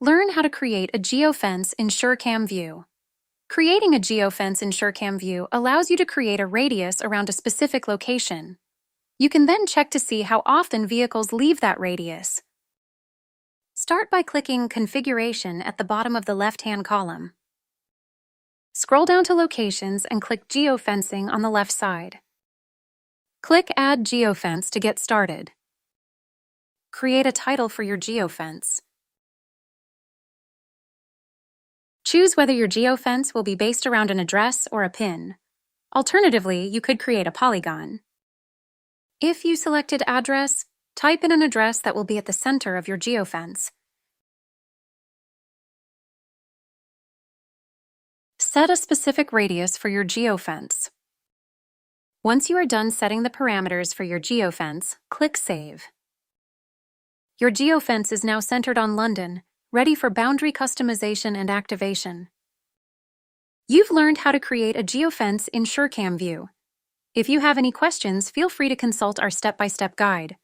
Learn how to create a geofence in SureCam view. Creating a geofence in SureCam view allows you to create a radius around a specific location. You can then check to see how often vehicles leave that radius. Start by clicking Configuration at the bottom of the left-hand column. Scroll down to Locations and click Geofencing on the left side. Click Add Geofence to get started. Create a title for your geofence. Choose whether your geofence will be based around an address or a pin. Alternatively, you could create a polygon. If you selected address, type in an address that will be at the center of your geofence. Set a specific radius for your geofence. Once you are done setting the parameters for your geofence, click Save. Your geofence is now centered on London, ready for boundary customization and activation. You've learned how to create a geofence in SureCam view. If you have any questions, feel free to consult our step-by-step guide.